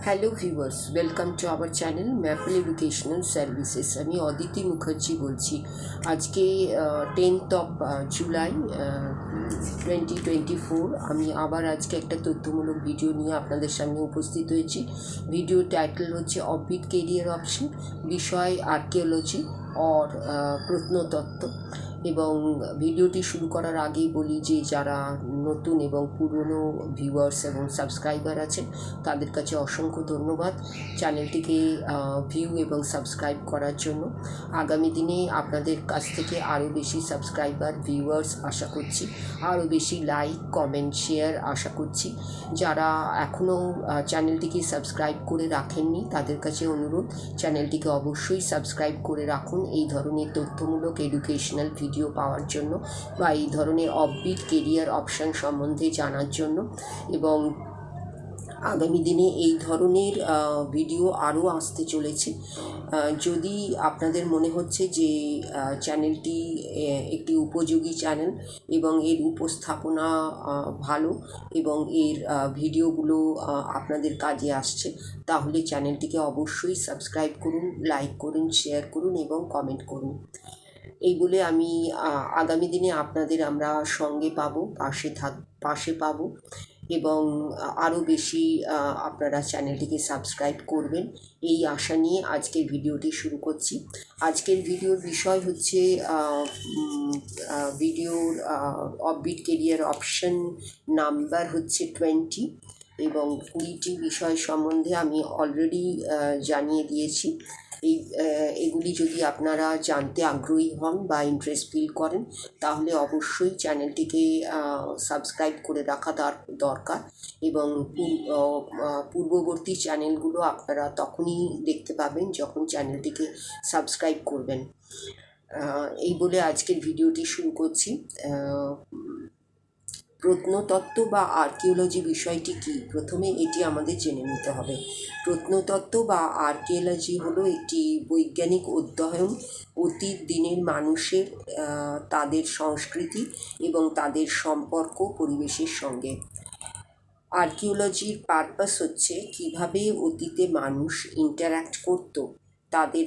Hello viewers, welcome to our channel maple educational services. আমি অদিতি মুখার্জি বলছি। আজকে 10th অফ জুলাই 2024 আমি আবার আজকে একটা তথ্যমূলক ভিডিও নিয়ে আপনাদের সামনে উপস্থিত হয়েছি। ভিডিও টাইটেল হচ্ছে অফবিট কেরিয়ার অপশন, বিষয় আর্কিওলজি অর প্রত্নতত্ত্ব। এবং ভিডিওটি শুরু করার আগেই বলি যে যারা নতুন এবং পুরনো ভিউয়ার্স এবং সাবস্ক্রাইবার আছেন তাদের কাছে অসংখ্য ধন্যবাদ চ্যানেলটিকে ভিউ এবং সাবস্ক্রাইব করার জন্য। আগামী দিনে আপনাদের কাছ থেকে আরও বেশি সাবস্ক্রাইবার ভিউয়ার্স আশা করছি, আরও বেশি লাইক কমেন্ট শেয়ার আশা করছি। যারা এখনও চ্যানেলটিকে সাবস্ক্রাইব করে রাখেননি তাদের কাছে অনুরোধ, চ্যানেলটিকে অবশ্যই সাবস্ক্রাইব করে রাখুন এই ধরনের তথ্যমূলক এডুকেশনাল ভিডিও পাওয়ার জন্য বা এই ধরনের অফবিট কেরিয়ার অপশান সম্বন্ধে জানার জন্য। এবং আগামী দিনে এই ধরনের ভিডিও আরও আসতে চলেছে। যদি আপনাদের মনে হচ্ছে যে চ্যানেলটি একটি উপযোগী চ্যানেল এবং এর উপস্থাপনা ভালো এবং এর ভিডিওগুলো আপনাদের কাজে আসছে, তাহলে চ্যানেলটিকে অবশ্যই সাবস্ক্রাইব করুন, লাইক করুন, শেয়ার করুন এবং কমেন্ট করুন। এই বলে আমি আগামী দিনে আপনাদের আমরা সঙ্গে পাবো, পাশে পাবো এবং আরও বেশি আপনারা চ্যানেলটিকে সাবস্ক্রাইব করবেন এই আশা নিয়ে আজকের ভিডিওটি শুরু করছি। আজকের ভিডিওর বিষয় হচ্ছে ভিডিওর অফবিট কেরিয়ার অপশন নাম্বার হচ্ছে 20 এবং 20টি বিষয় সম্বন্ধে আমি অলরেডি জানিয়ে দিয়েছি। এগুলি যদি আপনারা জানতে আগ্রহী হন বা ইন্টারেস্ট ফিল করেন তাহলে অবশ্যই চ্যানেলটিকে সাবস্ক্রাইব করে রাখা দরকার এবং পূর্ববর্তী চ্যানেলগুলো আপনারা তখনই দেখতে পাবেন যখন চ্যানেলটিকে সাবস্ক্রাইব করবেন। এই বলে আজকের ভিডিওটি শুরু করছি। প্রত্নতত্ত্ব বা আর্কিওলজি বিষয়টি কী, প্রথমে এটি আমাদের জেনে নিতে হবে। প্রত্নতত্ত্ব বা আর্কিওলজি হলো একটি বৈজ্ঞানিক অধ্যয়ন অতীত দিনের মানুষের তাদের সংস্কৃতি এবং তাদের সম্পর্ক পরিবেশের সঙ্গে। আর্কিওলজির পারপাস হচ্ছে কিভাবে অতীতে মানুষ ইন্টারঅ্যাক্ট করতো, তাদের